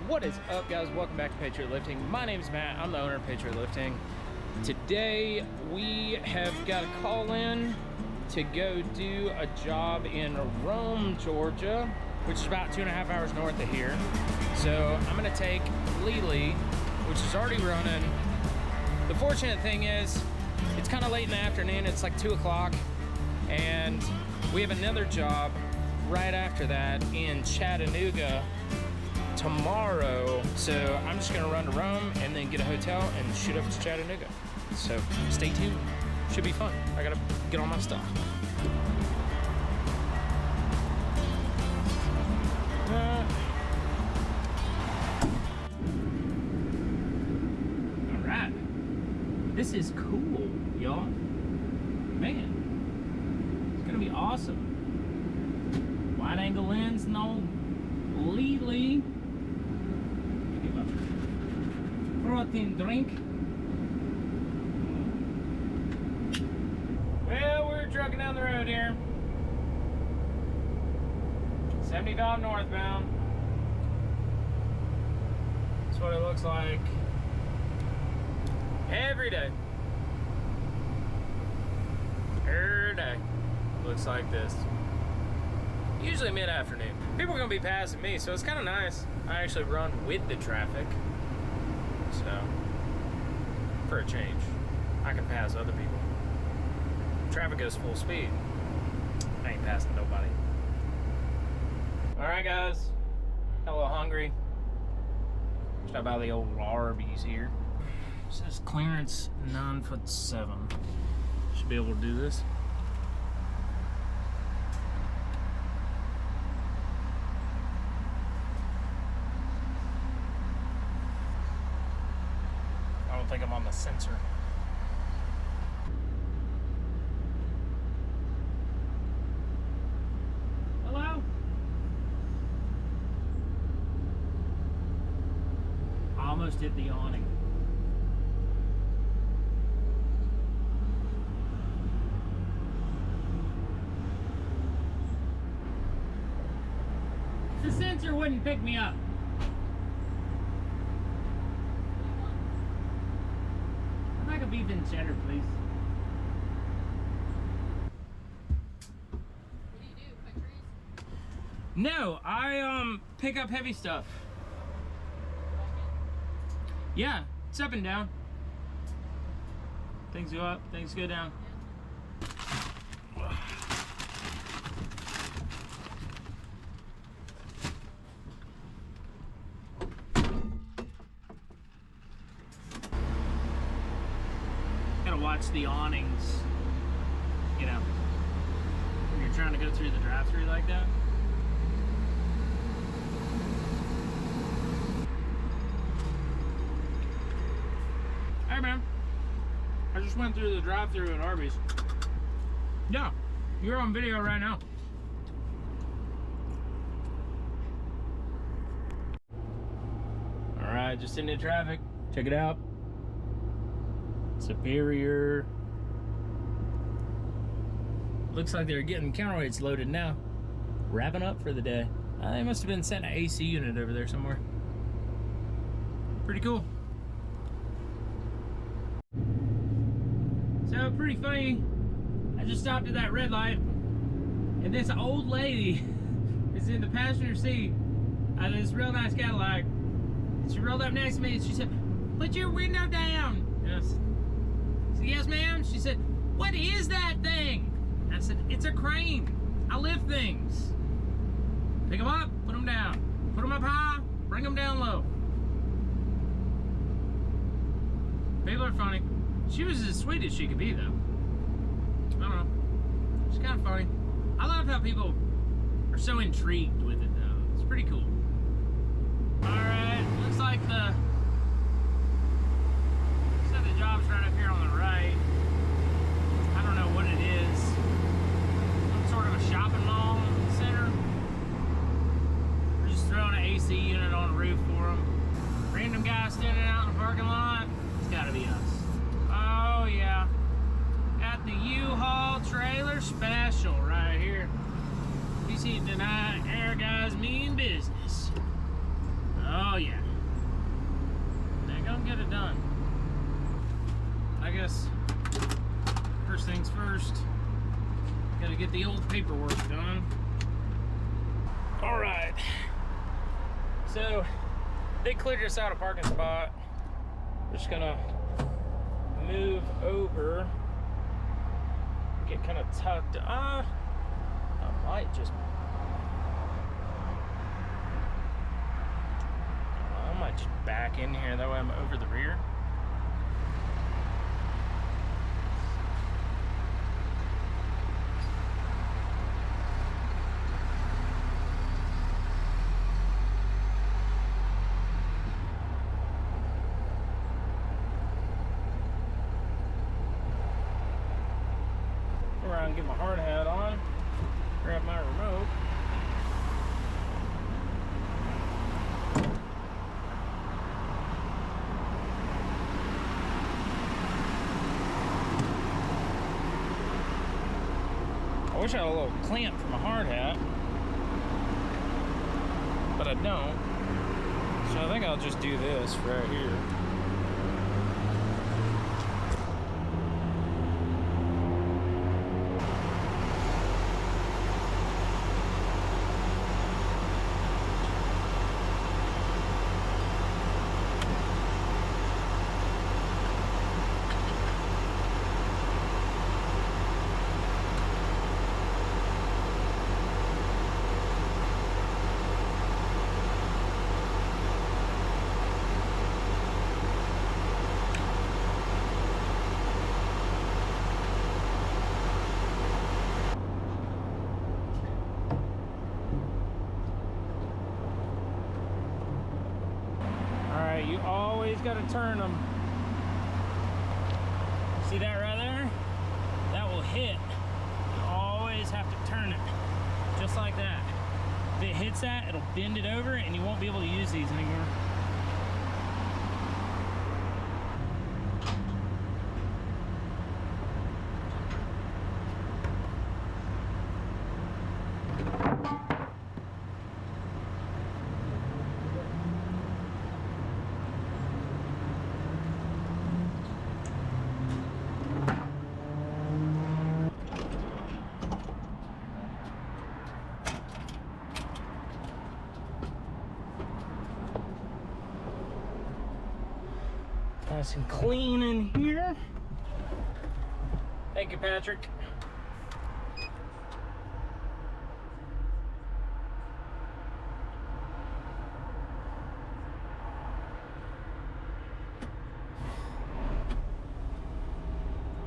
What is up, guys? Welcome back to Patriot Lifting. My name is Matt. I'm the owner of Patriot Lifting. Today we have got a call in to go do a job in Rome, Georgia, which is about 2.5 hours north of here. So I'm gonna take Lily, which is already running. The fortunate thing is it's kind of late in the afternoon. It's like 2 o'clock, and we have another job right after that in Chattanooga tomorrow. So I'm just gonna run to Rome and then get a hotel and shoot up to Chattanooga. So stay tuned, should be fun. I gotta get all my stuff. All right, this is cool, y'all. Man, it's gonna be awesome. Wide angle lens and all. Lily. Protein drink. Well, we're trucking down the road here. 75 northbound. That's what it looks like every day. Every day looks like this. Usually mid-afternoon. People are gonna be passing me, so it's kind of nice. I actually run with the traffic, so for a change, I can pass other people. Traffic goes full speed, I ain't passing nobody. All right, guys, got a little hungry. Stop by the old Arby's here. It says clearance 9'7". Should be able to do this. I don't think I'm on the sensor. Hello? I almost hit the awning. The sensor wouldn't pick me up. Beef and cheddar, please. What do you do, countries? No, I pick up heavy stuff. Yeah, it's up and down. Things go up, things go down. Watch the awnings, you know, when you're trying to go through the drive-thru like that. Hey man, I just went through the drive-thru at Arby's. Yeah, you're on video right now. All right, just in the traffic, check it out. Superior. Looks like they're getting counterweights loaded now. Wrapping up for the day. They must have been setting an AC unit over there somewhere. Pretty cool. So pretty funny. I just stopped at that red light, and this old lady is in the passenger seat of this real nice Cadillac. She rolled up next to me and she said, "Put your window down." Yes. Yes, ma'am. She said, "What is that thing?" I said, "It's a crane. I lift things. Pick them up, put them down. Put them up high, bring them down low." People are funny. She was as sweet as she could be, though. I don't know. She's kind of funny. I love how people are so intrigued with it, though. It's pretty cool. All right, looks like the job's right up here on the right. I don't know what it is. Some sort of a shopping mall center. We're just throwing an AC unit on the roof for them. Random guy standing out in the parking lot. It's gotta be us. Oh yeah. Got the U-Haul trailer special right here. He's heating tonight. Air guys mean business. Oh yeah. Gotta get the old paperwork done. All right. So they cleared us out a parking spot. We're just gonna move over. Get kind of tucked. I might just. I might just back in here. That way I'm over the rear. Get my hard hat on, grab my remote. I wish I had a little clamp for my hard hat, but I don't. So I think I'll just do this right here. You always got to turn them. See that right there? That will hit. You always have to turn it. Just like that. If it hits that, it'll bend it over and you won't be able to use these anymore. Nice and clean in here. Thank you, Patrick.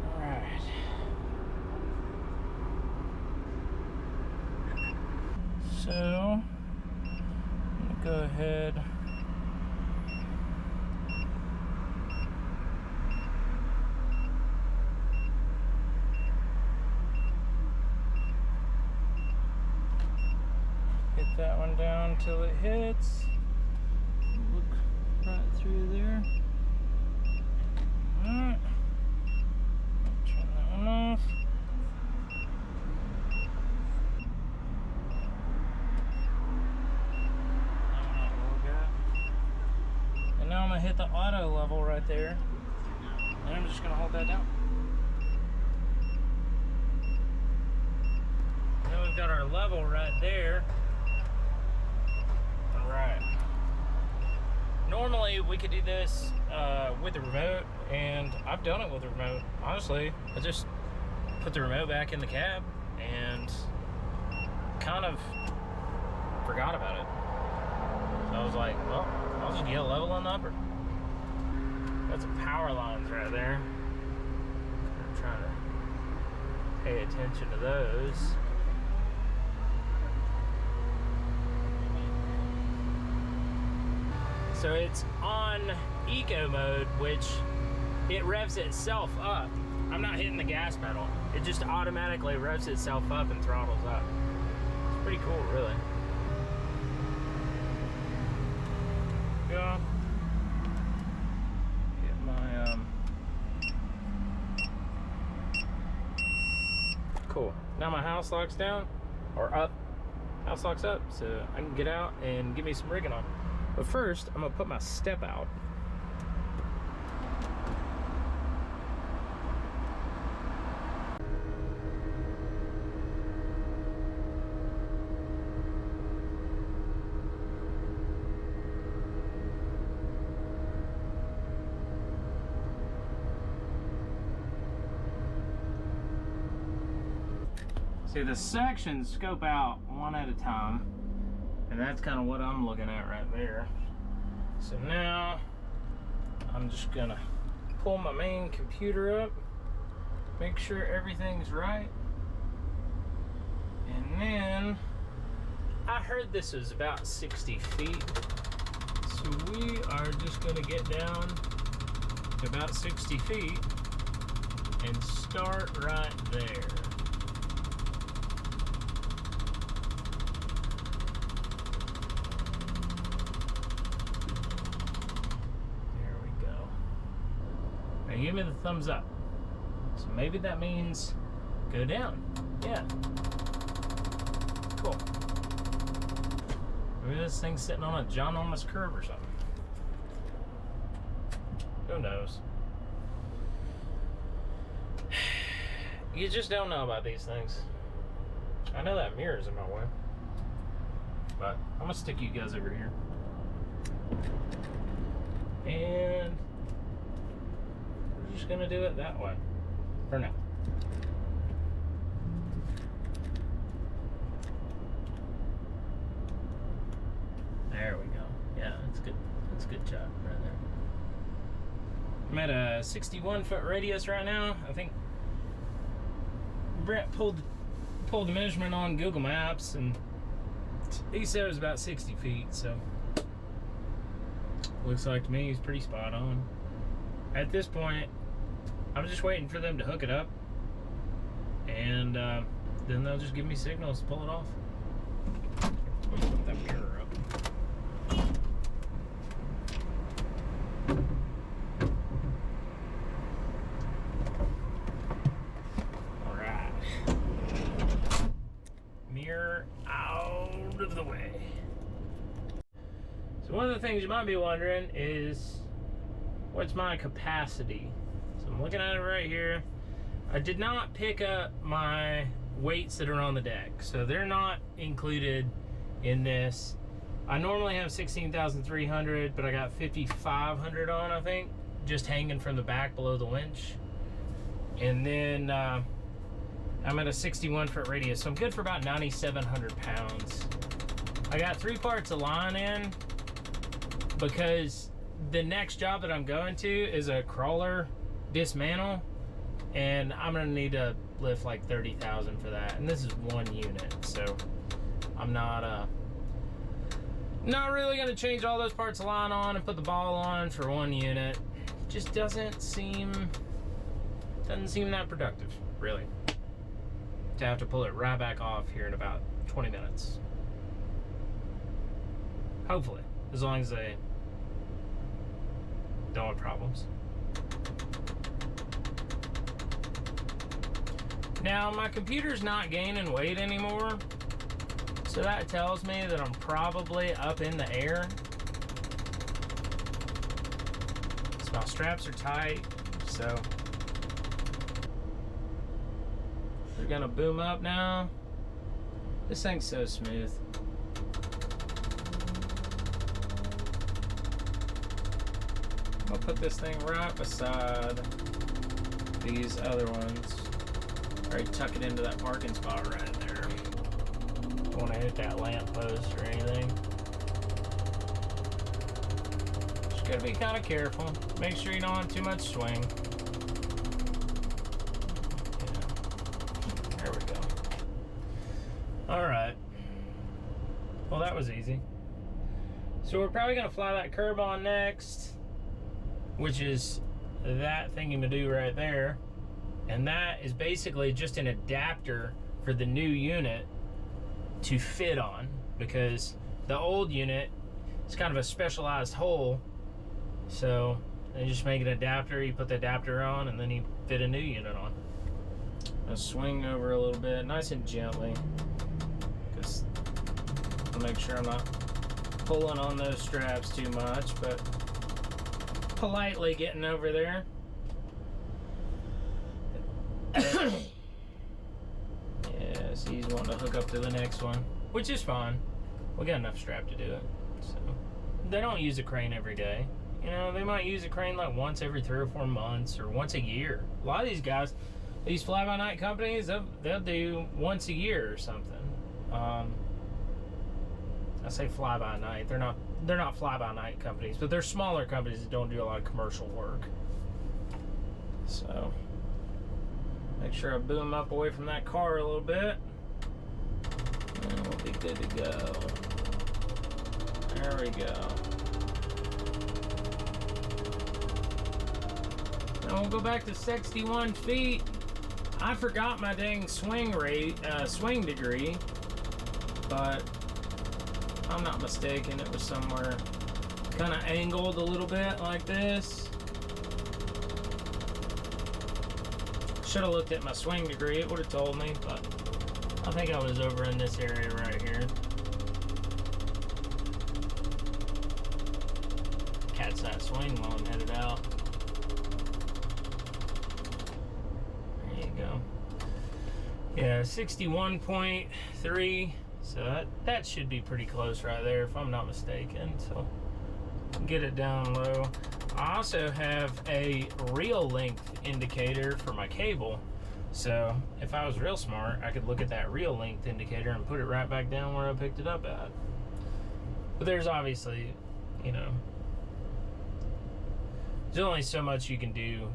All right. So, I'm gonna go ahead. That one down till it hits. Look right through there. Alright. Turn that one off. And now I'm gonna hit the auto level right there. And I'm just gonna hold that down. Now we've got our level right there. Right. Normally we could do this with the remote, and I've done it with the remote. Honestly, I just put the remote back in the cab and kind of forgot about it. So I was like, well, I'll just get a level on the upper. That's some power lines right there. I'm trying to pay attention to those. So it's on eco mode, which it revs itself up. I'm not hitting the gas pedal. It just automatically revs itself up and throttles up. It's pretty cool, really. Yeah. Get my, cool. Now my house locks down, or up. House locks up, so I can get out and get me some rigging on. But first, I'm gonna put my step out. See, the sections scope out one at a time, and that's kind of what I'm looking at right there. So now I'm just gonna pull my main computer up, make sure everything's right, and then I heard this is about 60 feet, so we are just gonna get down to about 60 feet and start right there. Give me the thumbs up. So maybe that means go down. Yeah. Cool. Maybe this thing's sitting on a ginormous curve or something. Who knows? You just don't know about these things. I know that mirror's in my way, but I'm gonna stick you guys over here. And just gonna do it that way for now. There we go. Yeah, that's good. That's a good job right there. I'm at a 61-foot radius right now. I think Brett pulled the measurement on Google Maps, and he said it was about 60 feet. So looks like to me he's pretty spot on. At this point, I'm just waiting for them to hook it up, and then they'll just give me signals to pull it off. Let me put that mirror up. All right. Mirror out of the way. So one of the things you might be wondering is, what's my capacity? I'm looking at it right here. I did not pick up my weights that are on the deck, so they're not included in this. I normally have 16,300, but I got 5,500 on, I think, just hanging from the back below the winch. And then I'm at a 61-foot radius, so I'm good for about 9,700 pounds. I got 3 parts of line in because the next job that I'm going to is a crawler dismantle, and I'm gonna need to lift like 30,000 for that, and this is 1 unit, so I'm not really gonna change all those parts of line on and put the ball on for 1 unit. Just doesn't seem that productive, really, to have to pull it right back off here in about 20 minutes. Hopefully, as long as they don't have problems. Now, my computer's not gaining weight anymore, so that tells me that I'm probably up in the air. So my straps are tight, so they're gonna boom up now. This thing's so smooth. I'll put this thing right beside these other ones. Alright, tuck it into that parking spot right there. Don't want to hit that lamp post or anything. Just gotta be kind of careful. Make sure you don't have too much swing. Yeah. There we go. Alright. Well, that was easy. So we're probably gonna fly that curb on next, which is that thingy-ma-do right there. And that is basically just an adapter for the new unit to fit on, because the old unit is kind of a specialized hole. So they just make an adapter, you put the adapter on, and then you fit a new unit on. I'll swing over a little bit, nice and gently, because I'll make sure I'm not pulling on those straps too much, but politely getting over there. Yeah, so he's wanting to hook up to the next one, which is fine. We got enough strap to do it. So they don't use a crane every day. You know, they might use a crane like once every 3 or 4 months or once a year. A lot of these guys, These fly-by-night companies, they'll do once a year or something. I say fly-by-night. They're not fly-by-night companies, but they're smaller companies that don't do a lot of commercial work. So make sure I boom up away from that car a little bit, and we'll be good to go. There we go. Now we'll go back to 61 feet. I forgot my dang swing degree, but if I'm not mistaken, it was somewhere kind of angled a little bit like this. Should have looked at my swing degree, it would have told me, but I think I was over in this area right here. Catch that swing while I'm headed out. There you go. Yeah, 61.3. So that should be pretty close right there, if I'm not mistaken. So get it down low. I also have a reel length indicator for my cable. So if I was real smart, I could look at that reel length indicator and put it right back down where I picked it up at. But there's obviously, you know, there's only so much you can do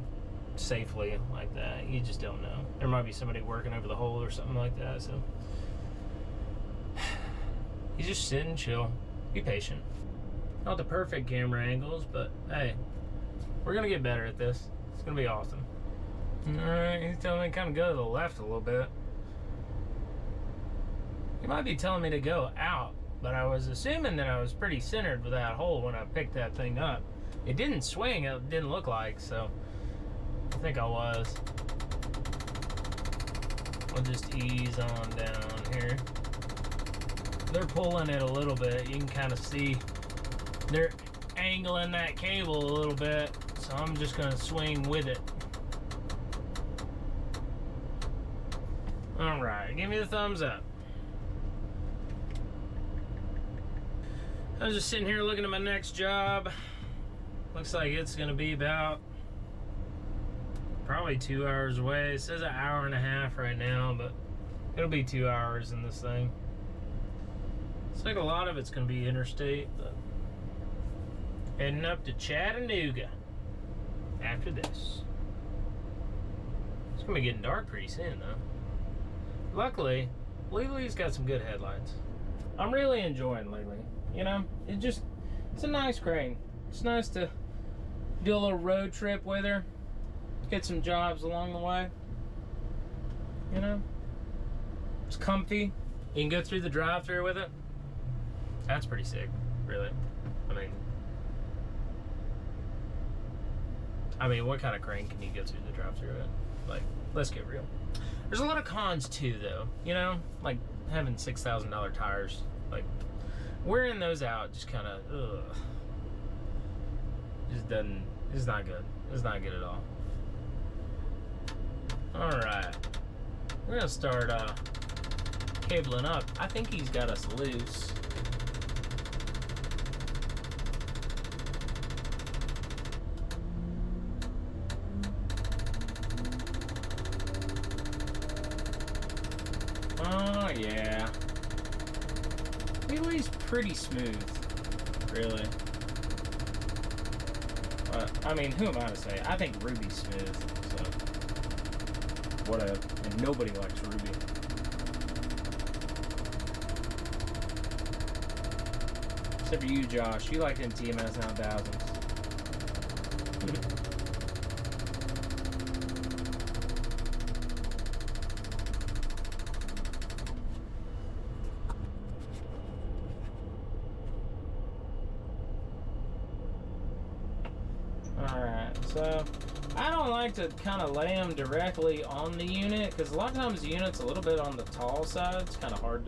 safely like that. You just don't know. There might be somebody working over the hole or something like that. So you just sit and chill. Be patient. Not the perfect camera angles, but hey, we're gonna get better at this. It's gonna be awesome. Alright, he's telling me to kind of go to the left a little bit. He might be telling me to go out, but I was assuming that I was pretty centered with that hole when I picked that thing up. It didn't swing, it didn't look like, so I think I was. We'll just ease on down here. They're pulling it a little bit. You can kind of see they're angling that cable a little bit, so I'm just gonna swing with it. All right, give me the thumbs up. I was just sitting here looking at my next job. Looks like it's gonna be about probably 2 hours away. It says an hour and a half right now, but it'll be 2 hours in this thing. It's like a lot of it's gonna be interstate, but heading up to Chattanooga after this. It's gonna be getting dark pretty soon though. Luckily, Lily's got some good headlights. I'm really enjoying Lily. You know, it's a nice crane. It's nice to do a little road trip with her, get some jobs along the way. You know, it's comfy. You can go through the drive-thru with it. That's pretty sick, really. I mean, what kind of crane can you go through the drive-thru with? Like, let's get real. There's a lot of cons too, though. You know, like having $6,000 tires. Like, wearing those out just kind of, ugh. Just doesn't. It's not good. It's not good at all. All right, we're gonna start cabling up. I think he's got us loose. Oh, yeah. He's pretty smooth, really. I mean, who am I to say? I think Ruby's smooth, so whatever. And nobody likes Ruby. Except for you, Josh. You like them TMS 9000s. So I don't like to kind of lay them directly on the unit because a lot of times the unit's a little bit on the tall side. It's kind of hard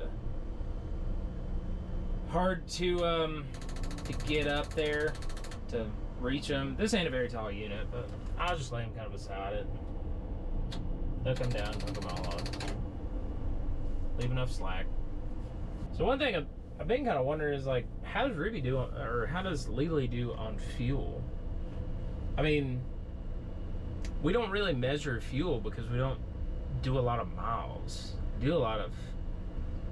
to get up there to reach them. This ain't a very tall unit, but I'll just lay them kind of beside it. They'll come down, hook them all on. Leave enough slack. So one thing I've been kind of wondering is, like, how does Ruby do or how does Lily do on fuel? I mean, we don't really measure fuel because we don't do a lot of miles. Do a lot of,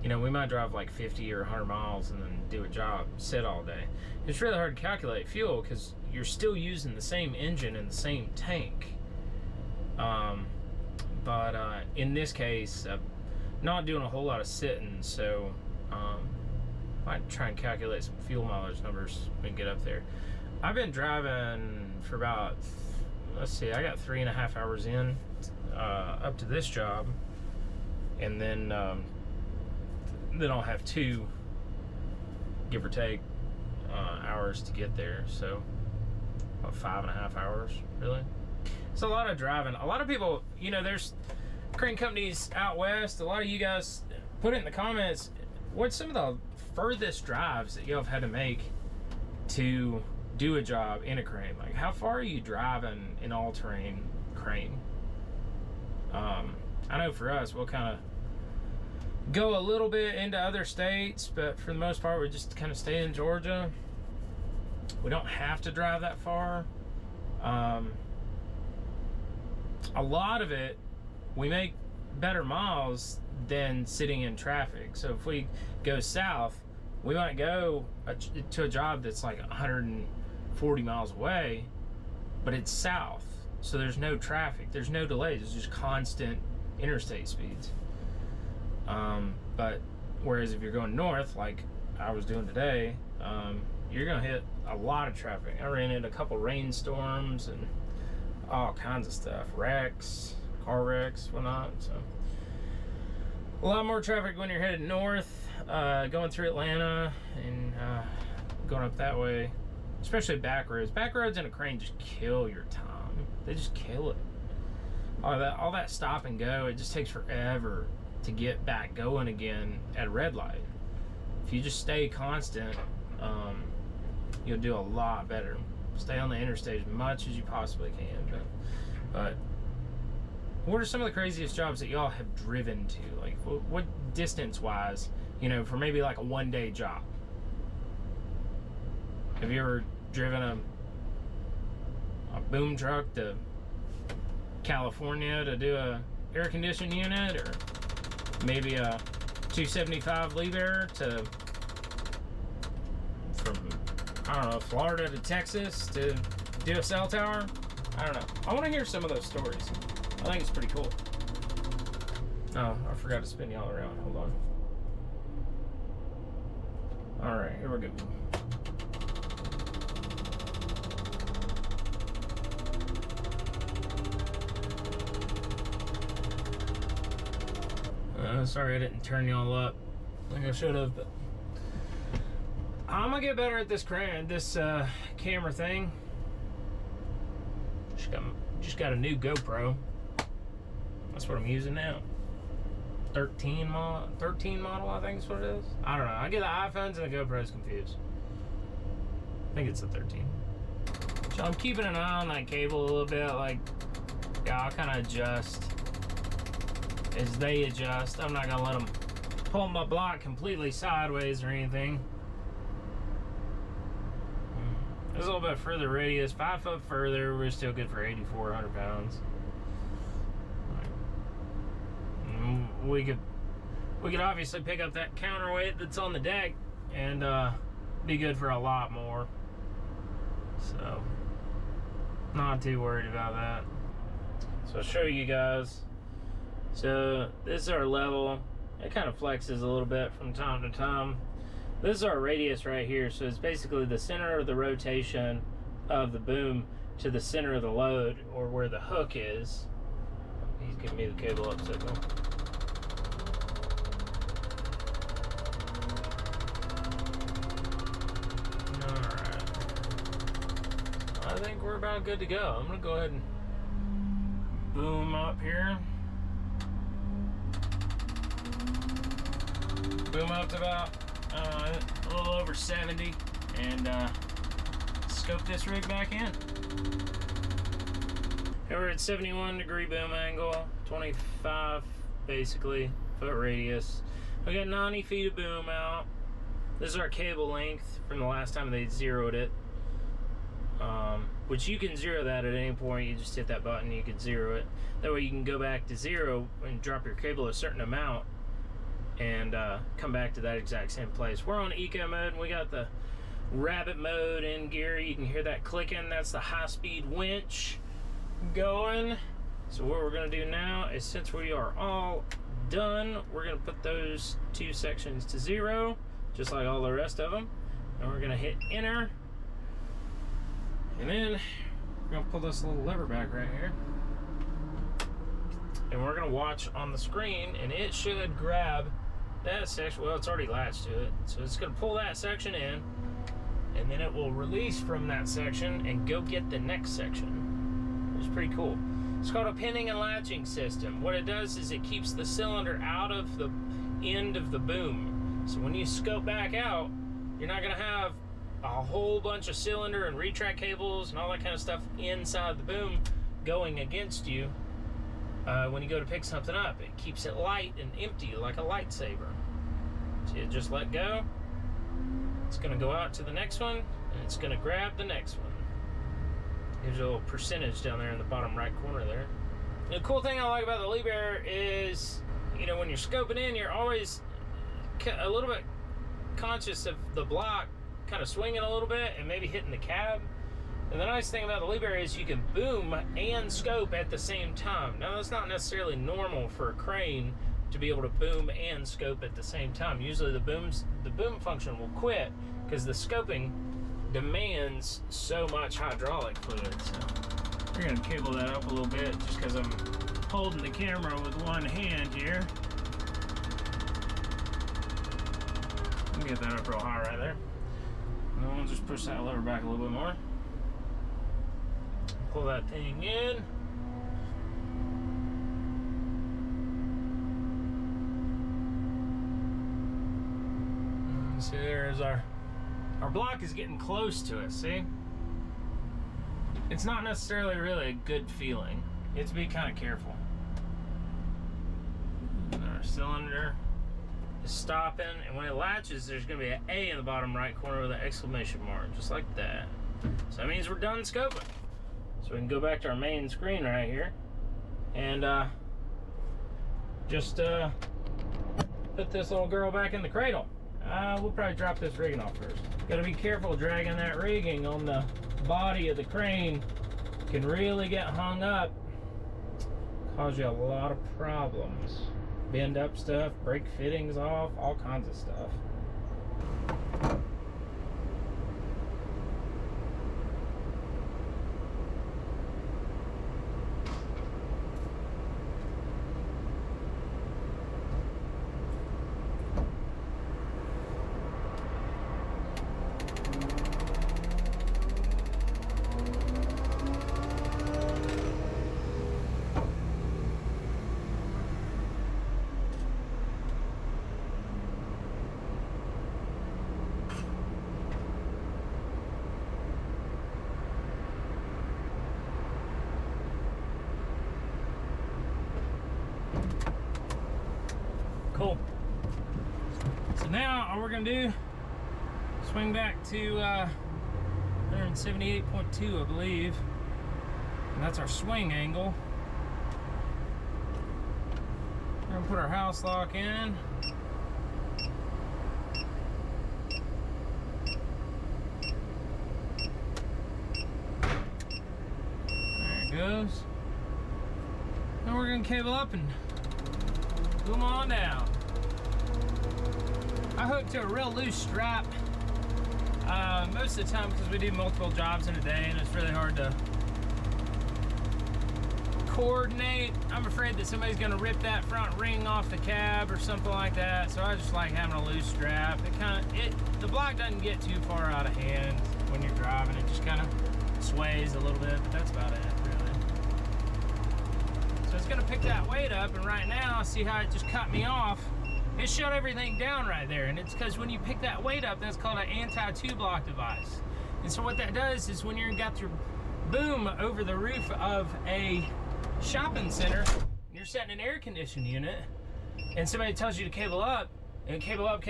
you know, we might drive like 50 or 100 miles and then do a job, sit all day. It's really hard to calculate fuel because you're still using the same engine and the same tank. But in this case, not doing a whole lot of sitting, so might try and calculate some fuel mileage numbers when we get up there. I've been driving for about, let's see, I got 3.5 hours in up to this job, and then I'll have 2, give or take, hours to get there. So about 5.5 hours, really. It's a lot of driving. A lot of people, you know, there's crane companies out west. A lot of you guys put it in the comments. What's some of the furthest drives that you have had to make to do a job in a crane? Like, how far are you driving in all-terrain crane? I know for us, we'll kind of go a little bit into other states, but for the most part, we just kind of stay in Georgia. We don't have to drive that far. A lot of it, we make better miles than sitting in traffic. So if we go south, we might go to a job that's like 140 miles away, but it's south. So there's no traffic, there's no delays, it's just constant interstate speeds. But whereas if you're going north, like I was doing today, you're gonna hit a lot of traffic. I ran into a couple rainstorms and all kinds of stuff, wrecks, car wrecks, whatnot. So a lot more traffic when you're headed north, going through Atlanta and going up that way, especially back roads. Back roads in a crane just kill your time. They just kill it. All that stop and go, it just takes forever to get back going again at a red light. If you just stay constant, you'll do a lot better. Stay on the interstate as much as you possibly can. But what are some of the craziest jobs that y'all have driven to? Like, what distance-wise, you know, for maybe like a one-day job? Have you ever driven a boom truck to California to do a air conditioning unit, or maybe a 275 Liebherr to from, I don't know, Florida to Texas to do a cell tower? I don't know. I want to hear some of those stories. I think it's pretty cool. Oh, I forgot to spin y'all around. Hold on. All right, here we go. Sorry I didn't turn y'all up like I should have, but I'm gonna get better at this camera thing. Just got a new GoPro. That's what I'm using now. 13 model, I think is what it is. I don't know. I get the iPhones and the GoPros confused. I think it's the 13. So I'm keeping an eye on that cable a little bit. Like, yeah, I'll kind of adjust as they adjust. I'm not gonna let them pull my block completely sideways or anything. It's a little bit further radius, 5 foot further. We're still good for 8,400 pounds. We could obviously pick up that counterweight that's on the deck and be good for a lot more. So, not too worried about that. So I'll show you guys. So this is our level. It kind of flexes a little bit from time to time. This is our radius right here. So it's basically the center of the rotation of the boom to the center of the load, or where the hook is. He's giving me the cable up signal. Alright. I think we're about good to go. I'm gonna go ahead and boom up here. Boom up to about a little over 70, and scope this rig back in. Here we're at 71-degree boom angle, 25 basically foot radius. We got 90 feet of boom out. This is our cable length from the last time they zeroed it. which you can zero that at any point. You just hit that button, you can zero it. That way you can go back to 0 and drop your cable a certain amount and come back to that exact same place. We're on eco mode and we got the rabbit mode in gear. You can hear that clicking. That's the high-speed winch going. So what we're going to do now is, since we are all done, we're going to put those 2 sections to 0, just like all the rest of them. And we're going to hit enter. And then we're going to pull this little lever back right here. And we're going to watch on the screen, and it should grab that section. Well, it's already latched to it. So it's going to pull that section in, and then it will release from that section and go get the next section. It's pretty cool. It's called a pinning and latching system. What it does is it keeps the cylinder out of the end of the boom. So when you scope back out, you're not going to have a whole bunch of cylinder and retract cables and all that kind of stuff inside the boom going against you when you go to pick something up. It keeps it light and empty like a lightsaber. So you just let go. It's going to go out to the next one, and it's going to grab the next one. There's a little percentage down there in the bottom right corner there. And the cool thing I like about the Liebherr is, you know, when you're scoping in, you're always a little bit conscious of the block kind of swinging a little bit and maybe hitting the cab. And the nice thing about the Liebherr is you can boom and scope at the same time. Now, that's not necessarily normal for a crane to be able to boom and scope at the same time. Usually the boom function will quit because the scoping demands so much hydraulic fluid. So we're gonna cable that up a little bit just because I'm holding the camera with one hand here. Let me get that up real high right there. And then we'll just push that lever back a little bit more. Pull that thing in. And see, there's our block is getting close to us, see? It's not necessarily really a good feeling. You have to be kind of careful. And our cylinder is stopping, and when it latches, there's gonna be an A in the bottom right corner with an exclamation mark, just like that. So that means we're done scoping. So we can go back to our main screen right here, and just put this little girl back in the cradle. We'll probably drop this rigging off first. Gotta be careful dragging that rigging on the body of the crane. Can really get hung up, cause you a lot of problems. Bend up stuff, break fittings off, all kinds of stuff. Cool. So now all we're gonna do, swing back to 178.2, I believe. And that's our swing angle. We're gonna put our house lock in. There it goes. Now we're gonna cable up and boom on down. I hooked to a real loose strap most of the time because we do multiple jobs in a day and it's really hard to coordinate. I'm afraid that somebody's gonna rip that front ring off the cab or something like that, so I just like having a loose strap. The block doesn't get too far out of hand when you're driving. It just kind of sways a little bit, but that's about it, really. So it's gonna pick that weight up, and right now, see how it just cut me off? It shut everything down right there, and it's because when you pick that weight up, that's called an anti-two block device. And so what that does is when you've got your boom over the roof of a shopping center, you're setting an air conditioning unit, and somebody tells you to cable up, and cable up,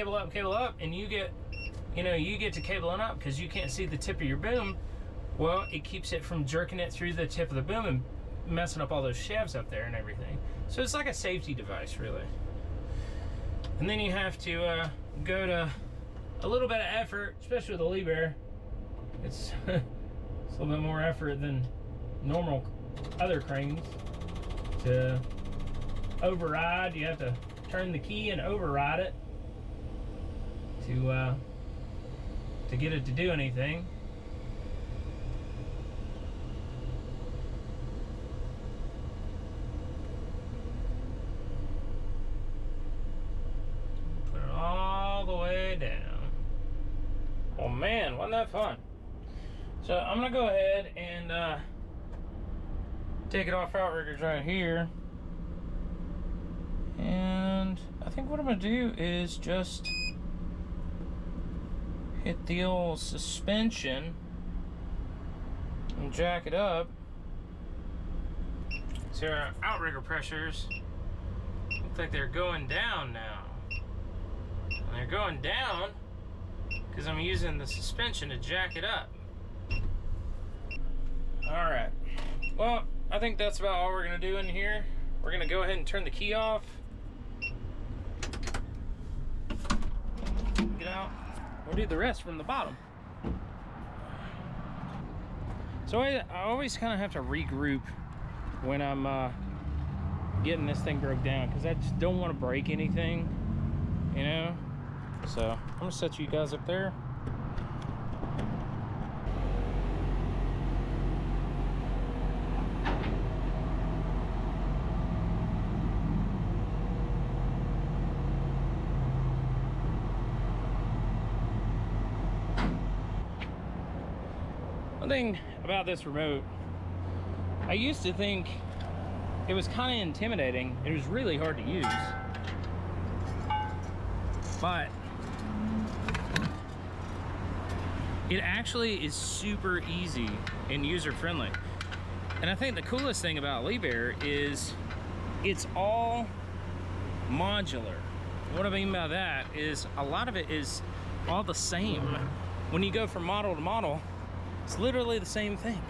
and you get to cabling up because you can't see the tip of your boom. well, it keeps it from jerking it through the tip of the boom and messing up all those shafts up there and everything. So it's like a safety device, really. And then you have to go to a little bit of effort, especially with the Liebherr. It's a little bit more effort than normal other cranes. To override, you have to turn the key and override it to get it to do anything. Put it all the way down. Oh man, wasn't that fun? So I'm gonna go ahead and take it off outriggers right here. And I think what I'm gonna do is just hit the old suspension and jack it up. So our outrigger pressures look like they're going down now. And they're going down because I'm using the suspension to jack it up. All right, well, I think that's about all we're gonna do in here. We're gonna go ahead and turn the key off. Get out. We'll do the rest from the bottom. So I always kind of have to regroup when I'm getting this thing broke down, because I just don't want to break anything, you know? So I'm gonna set you guys up there. One thing about this remote, I used to think it was kind of intimidating. It was really hard to use. But it actually is super easy and user-friendly. And I think the coolest thing about Liebherr is it's all modular. What I mean by that is a lot of it is all the same. When you go from model to model, it's literally the same thing.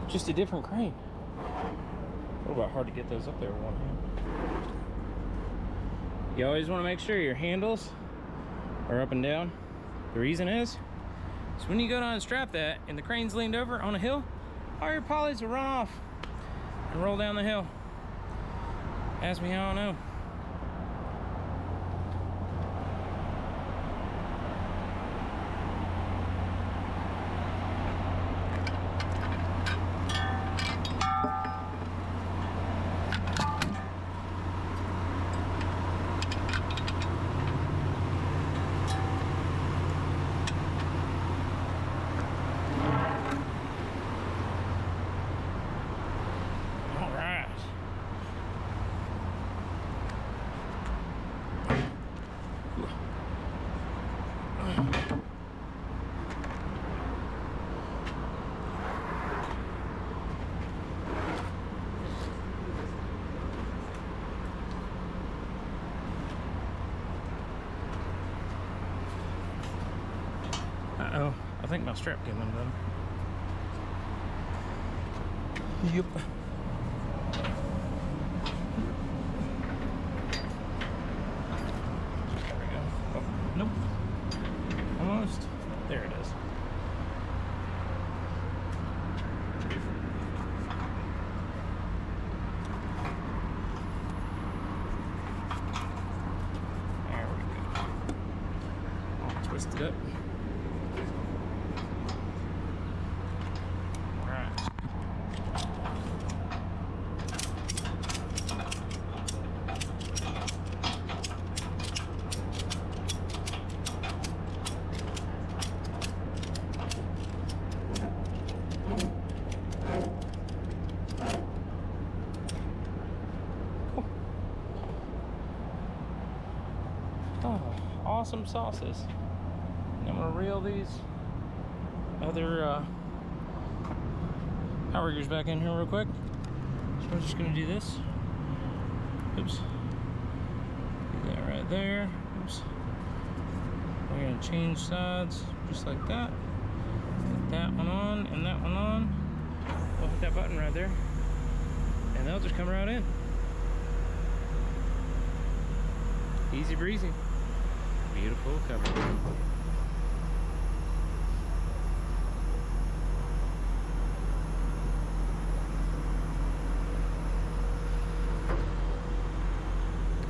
Just a different crane. What about hard to get those up there with one hand? You always want to make sure your handles are up and down. The reason is when you go down and strap that and the crane's leaned over on a hill, all your polys will run off and roll down the hill. Ask me how I know. Uh-oh, I think my strap came undone. Yep. There we go. Oh, nope. Almost. There it is. There we go. All twisted up. Oh, awesome sauces. And I'm gonna reel these other outriggers back in here real quick. So we're just gonna do this. Oops. Do that right there. Oops. We're gonna change sides. just like that. Put that one on and that one on. We'll hit that button right there, and they'll just come right in. Easy breezy. Beautiful cover.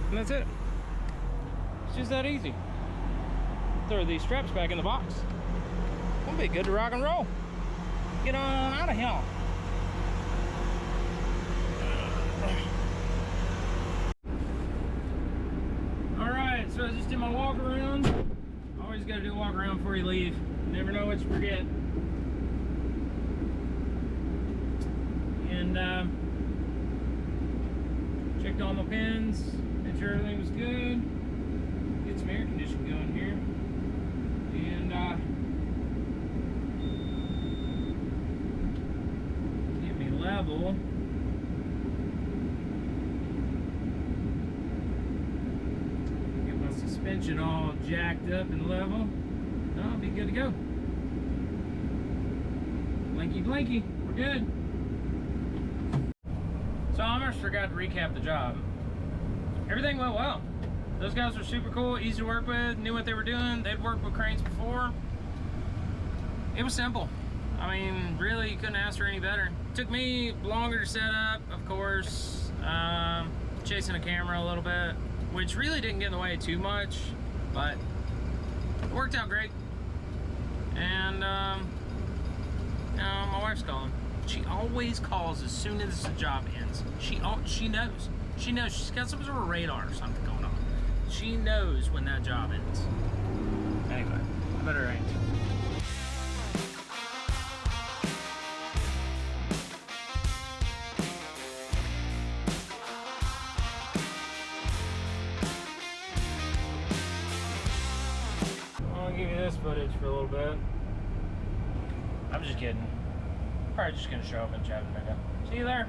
And that's it. It's just that easy. Throw these straps back in the box. We'll be good to rock and roll. Get on out of here. Alright, so I just did my walk around. Always gotta do a walk around before you leave. You never know what you forget. And checked all my pins, made sure everything was good. Get some air conditioning going here. And get me level. Get my suspension all jacked up and level. I'll be good to go. Blinky blinky, we're good. So I almost forgot to recap the job. Everything went well. Those guys were super cool, easy to work with, knew what they were doing. They'd worked with cranes before. It was simple. I mean, really, you couldn't ask for any better. Took me longer to set up, of course. Chasing a camera a little bit, which really didn't get in the way too much, but it worked out great. And my wife's calling. She always calls as soon as the job ends. She knows. She knows. She's got some sort of radar or something going on. She knows when that job ends. Anyway, I better answer. I'll give you this footage for a little bit. I'm just kidding. Probably just gonna show up in Chattanooga. See you there.